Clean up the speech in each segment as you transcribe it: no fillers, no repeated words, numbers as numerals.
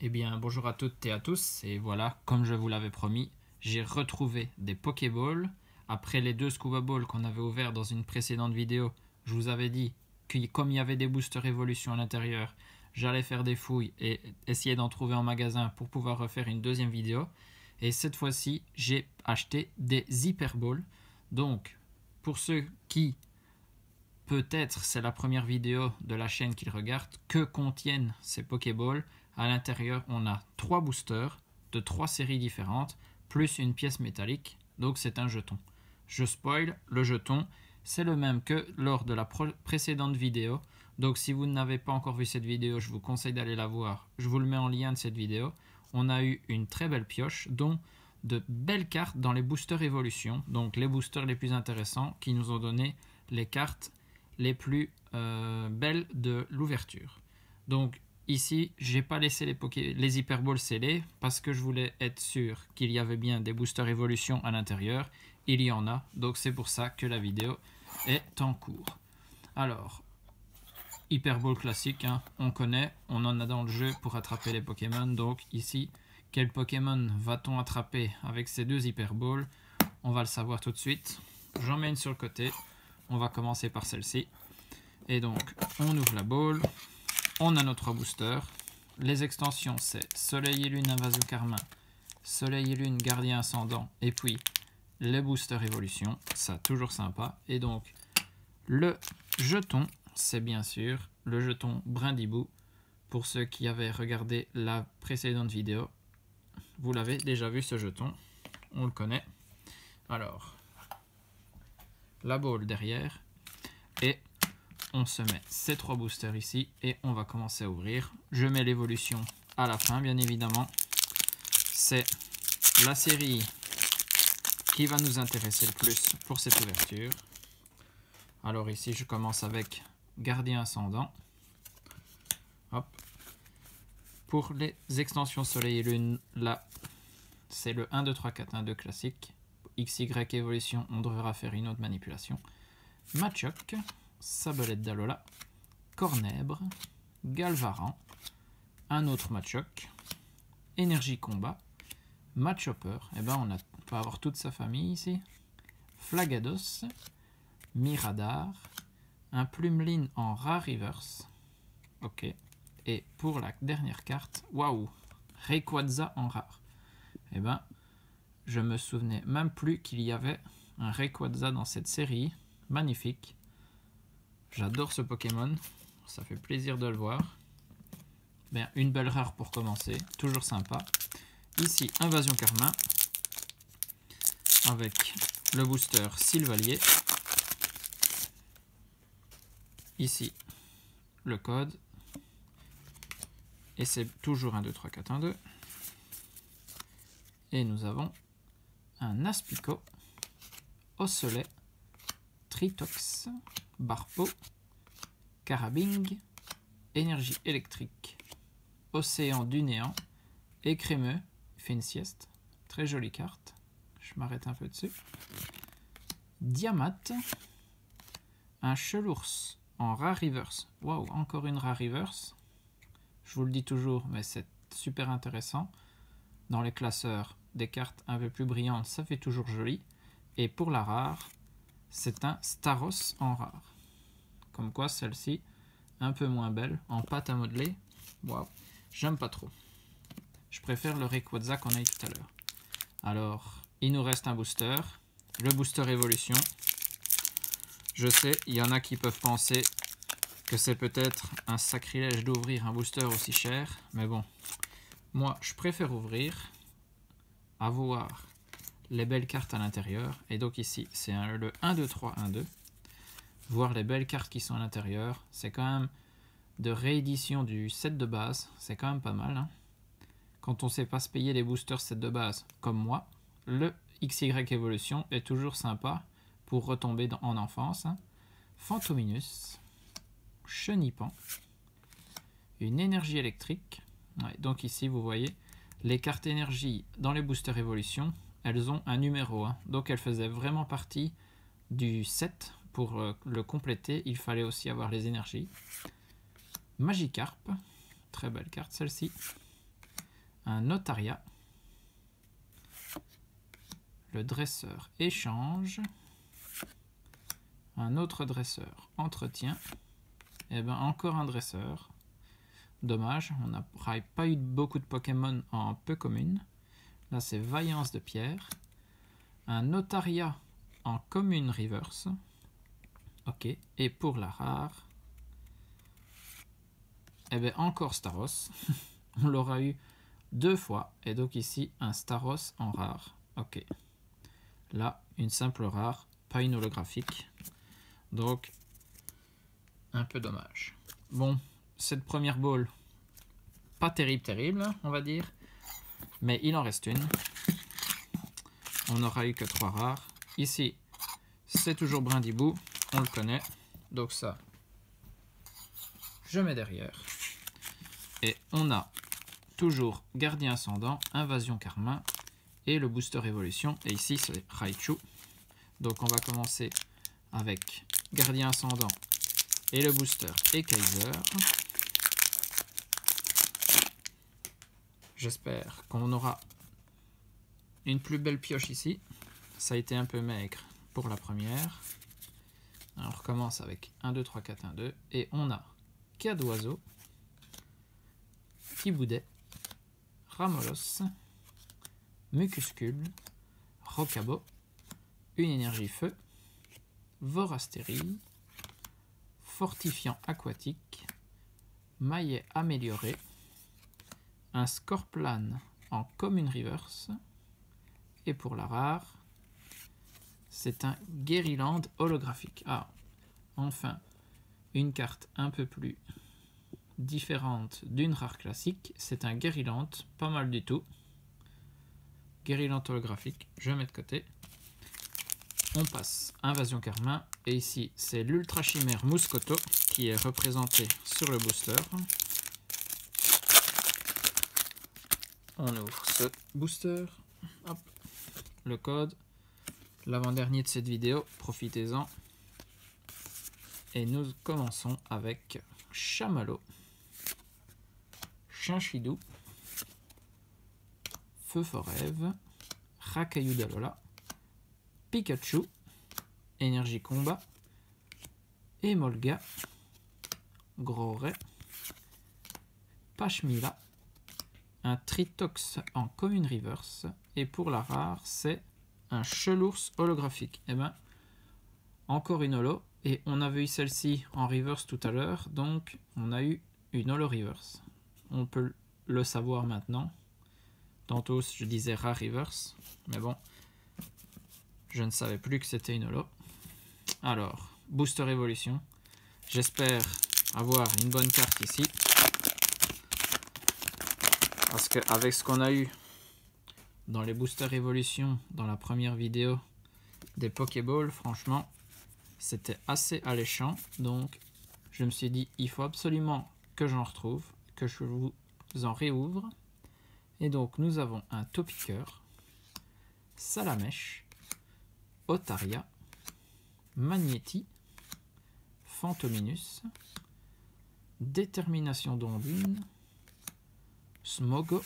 Eh bien, bonjour à toutes et à tous, et voilà, comme je vous l'avais promis, j'ai retrouvé des Pokéballs. Après les deux Scuba Balls qu'on avait ouverts dans une précédente vidéo, je vous avais dit que comme il y avait des boosters évolution à l'intérieur, j'allais faire des fouilles et essayer d'en trouver en magasin pour pouvoir refaire une deuxième vidéo. Et cette fois-ci, j'ai acheté des Hyper Balls. Donc, pour ceux qui peut-être c'est la première vidéo de la chaîne qu'ils regardent, que contiennent ces Pokéballs. À l'intérieur, on a 3 boosters de 3 séries différentes, plus une pièce métallique, donc c'est un jeton. Je spoil, le jeton, c'est le même que lors de la précédente vidéo. Donc si vous n'avez pas encore vu cette vidéo, je vous conseille d'aller la voir. Je vous le mets en lien de cette vidéo. On a eu une très belle pioche, dont de belles cartes dans les boosters évolution, donc les boosters les plus intéressants qui nous ont donné les cartes les plus belles de l'ouverture. Donc ici, j'ai pas laissé les Hyper Balls scellés parce que je voulais être sûr qu'il y avait bien des boosters évolution à l'intérieur. Il y en a, donc c'est pour ça que la vidéo est en cours. Alors, Hyper Ball classique, hein, on connaît, on en a dans le jeu pour attraper les Pokémon. Donc ici, quel Pokémon va-t-on attraper avec ces deux Hyper Balls? On va le savoir tout de suite. J'en mets une sur le côté. On va commencer par celle-ci. Et donc, on ouvre la ball. On a nos 3 boosters. Les extensions, c'est Soleil et Lune, Invasion Carmin, Soleil et Lune, Gardien Ascendant, et puis les boosters évolution. Ça, toujours sympa. Et donc, le jeton, c'est bien sûr le jeton Brindibou. Pour ceux qui avaient regardé la précédente vidéo, vous l'avez déjà vu ce jeton. On le connaît. Alors, la ball derrière, et on se met ces 3 boosters ici et on va commencer à ouvrir. Je mets l'évolution à la fin, bien évidemment. C'est la série qui va nous intéresser le plus pour cette ouverture. Alors ici, je commence avec Gardien Ascendant. Hop. Pour les extensions Soleil et Lune, là, c'est le 1, 2, 3, 4, 1, 2 classique. XY évolution, on devra faire une autre manipulation. Machoc, Sablette d'Alola, Cornèbre, Galvaran, un autre Machoc, Énergie Combat, Machopper, et ben on peut avoir toute sa famille ici, Flagados, Miradar, un Plumeline en rare reverse, ok, et pour la dernière carte, waouh, Rayquaza en rare, et ben je me souvenais même plus qu'il y avait un Rayquaza dans cette série, magnifique. J'adore ce Pokémon, ça fait plaisir de le voir. Bien, une belle rare pour commencer, toujours sympa. Ici, Invasion Carmin, avec le booster Sylvalier. Ici, le code. Et c'est toujours un 2, 3, 4, 1, 2. Et nous avons un Aspico, Osselet, Tritox, Barpo, Carabing, Énergie électrique, Océan du néant, Écrémeux, fait une sieste, très jolie carte, je m'arrête un peu dessus. Diamat, un Chelours en rare reverse, waouh, encore une rare reverse, je vous le dis toujours, mais c'est super intéressant. Dans les classeurs, des cartes un peu plus brillantes, ça fait toujours joli. Et pour la rare, c'est un Staros en rare. Comme quoi, celle-ci, un peu moins belle, en pâte à modeler. Waouh, j'aime pas trop. Je préfère le Rayquaza qu'on a eu tout à l'heure. Alors, il nous reste un booster. Le booster évolution. Je sais, il y en a qui peuvent penser que c'est peut-être un sacrilège d'ouvrir un booster aussi cher. Mais bon, moi, je préfère ouvrir, avoir les belles cartes à l'intérieur. Et donc ici, c'est le 1, 2, 3, 1, 2. Voir les belles cartes qui sont à l'intérieur. C'est quand même de réédition du set de base. C'est quand même pas mal. Hein. Quand on ne sait pas se payer les boosters set de base, comme moi, le XY Evolution est toujours sympa pour retomber en enfance. Hein. Fantominus, Chenipan, une énergie électrique. Ouais, donc ici, vous voyez, les cartes énergie dans les boosters évolution, elles ont un numéro. Hein. Donc elles faisaient vraiment partie du set. Pour le compléter, il fallait aussi avoir les énergies. Magikarp, très belle carte celle-ci. un Notaria, le dresseur échange, un autre dresseur entretien, et bien encore un dresseur. Dommage, on n'a pas eu beaucoup de Pokémon en peu commune. Là c'est Vaillance de pierre, un Notaria en commune reverse. Ok, et pour la rare, et bien encore Staros. On l'aura eu 2 fois, et donc ici un Staros en rare. Ok, là une simple rare, pas une holographique, donc un peu dommage. Bon, cette première ball, pas terrible, on va dire, mais il en reste une. On n'aura eu que 3 rares. Ici, c'est toujours Brindibou, on le connaît, donc ça, je mets derrière. Et on a toujours Gardien Ascendant, Invasion Carmin et le booster Évolution. Et ici, c'est Raichu. Donc on va commencer avec Gardien Ascendant et le booster et Kaiser. J'espère qu'on aura une plus belle pioche ici. Ça a été un peu maigre pour la première. Alors on recommence avec 1, 2, 3, 4, 1, 2. Et on a Cadoiseau, Thiboudet, Ramolos, Mucuscule, Rocabo, une énergie feu, Vorastérie, Fortifiant aquatique, Maillet amélioré, un Scorplan en commune reverse, et pour la rare, c'est un Guériland holographique. Ah, enfin, une carte un peu plus différente d'une rare classique, c'est un Guériland, pas mal du tout. Guériland holographique, je mets de côté. On passe Invasion Carmin, et ici c'est l'Ultra Chimère Mouscoto qui est représenté sur le booster. On ouvre ce booster, hop, le code, l'avant-dernier de cette vidéo, profitez-en. Et nous commençons avec Chamallow, Chinchidou, Feu Forève, Racaillou d'Alola, Pikachu, Énergie Combat, Emolga, Groret, Pachmila, un Tritox en commune reverse, et pour la rare, c'est un Chelours holographique. Et bien, encore une holo, et on avait eu celle-ci en reverse tout à l'heure, donc on a eu une holo reverse. On peut le savoir maintenant. Tantôt, je disais rare reverse, mais bon, je ne savais plus que c'était une holo. Alors, Booster Évolution. J'espère avoir une bonne carte ici. Parce qu'avec ce qu'on a eu dans les Booster Évolution, dans la première vidéo des Pokéballs, franchement, c'était assez alléchant. Donc, je me suis dit, il faut absolument que j'en retrouve, que je vous en réouvre. Et donc, nous avons un Topiqueur, Salamèche, Otaria, Magnéti, Fantominus, Détermination d'Ondine, Smogo,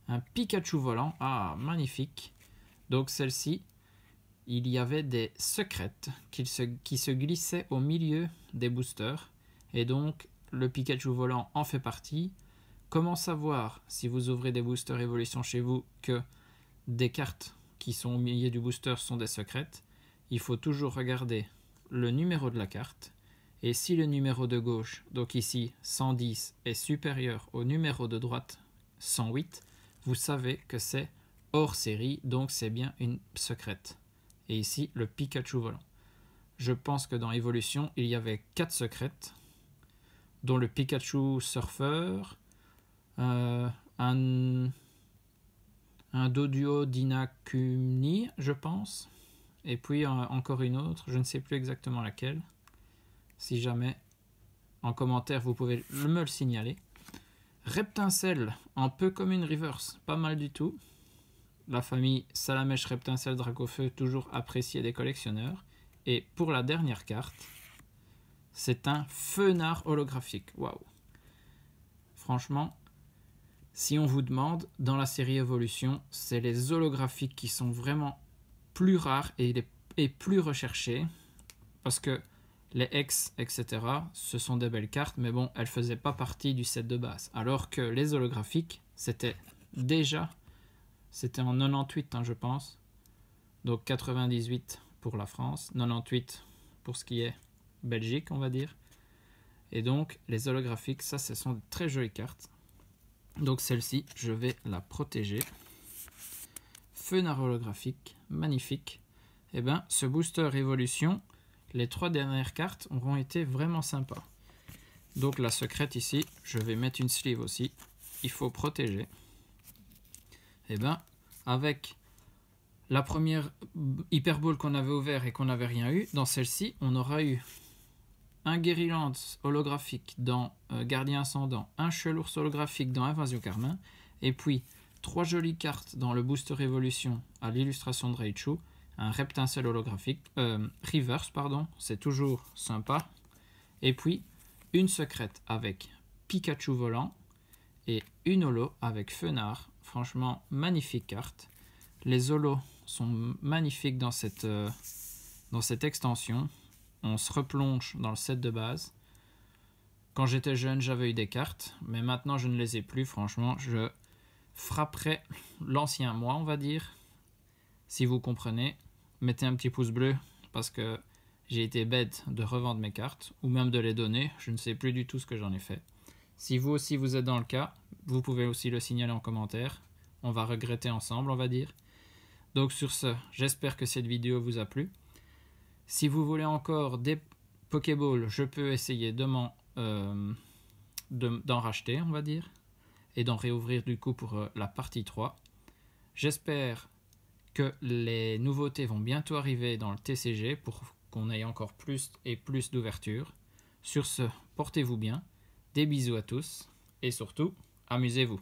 un Pikachu volant. Ah, magnifique. Donc celle-ci, il y avait des secrètes qui se glissaient au milieu des boosters. Et donc, le Pikachu volant en fait partie. Comment savoir, si vous ouvrez des boosters évolution chez vous, que des cartes qui sont au milieu du booster sont des secrètes? Il faut toujours regarder le numéro de la carte. Et si le numéro de gauche, donc ici 110, est supérieur au numéro de droite 108, vous savez que c'est hors série, donc c'est bien une secrète. Et ici, le Pikachu volant. Je pense que dans Evolution, il y avait 4 secrètes, dont le Pikachu surfeur, un Doduo Dinakuni, je pense, et puis encore une autre, je ne sais plus exactement laquelle. Si jamais, en commentaire, vous pouvez me le signaler. Reptincelle, en peu commune reverse, pas mal du tout. La famille Salamèche Reptincelle Dracofeu, toujours appréciée des collectionneurs. Et pour la dernière carte, c'est un Fenard holographique. Waouh! Franchement, Si on vous demande, dans la série Evolution, c'est les holographiques qui sont vraiment plus rares et plus recherchés, parce que les X, etc., ce sont des belles cartes, mais bon, elles ne faisaient pas partie du set de base. Alors que les holographiques, c'était en 98, hein, je pense. Donc 98 pour la France, 98 pour ce qui est Belgique, on va dire. Et donc, les holographiques, ça, ce sont de très jolies cartes. Donc celle-ci, je vais la protéger. Fenard holographique, magnifique. Et bien, ce booster Evolution, les 3 dernières cartes auront été vraiment sympas. Donc la secrète ici, je vais mettre une sleeve aussi. Il faut protéger. Et bien, avec la première Hyper Ball qu'on avait ouvert et qu'on n'avait rien eu, dans celle-ci, on aura eu un Guerryland holographique dans Gardien Ascendant, un Chelours holographique dans Invasion Carmin, et puis 3 jolies cartes dans le booster Evolution à l'illustration de Raichu, un Reptincelle holographique, Reverse, pardon, c'est toujours sympa, et puis une secrète avec Pikachu volant, et une holo avec Fenard, franchement magnifique carte. Les holos sont magnifiques dans cette extension. On se replonge dans le set de base. Quand j'étais jeune, j'avais eu des cartes, mais maintenant je ne les ai plus. Franchement, je frapperai l'ancien moi, on va dire. Si vous comprenez, mettez un petit pouce bleu parce que j'ai été bête de revendre mes cartes ou même de les donner. Je ne sais plus du tout ce que j'en ai fait. Si vous aussi vous êtes dans le cas, vous pouvez aussi le signaler en commentaire. On va regretter ensemble, on va dire. Donc sur ce, j'espère que cette vidéo vous a plu. Si vous voulez encore des Pokéballs, je peux essayer d'en racheter, on va dire, et d'en réouvrir du coup pour la partie 3. J'espère que les nouveautés vont bientôt arriver dans le TCG pour qu'on ait encore plus et plus d'ouverture. Sur ce, portez-vous bien, des bisous à tous, et surtout, amusez-vous.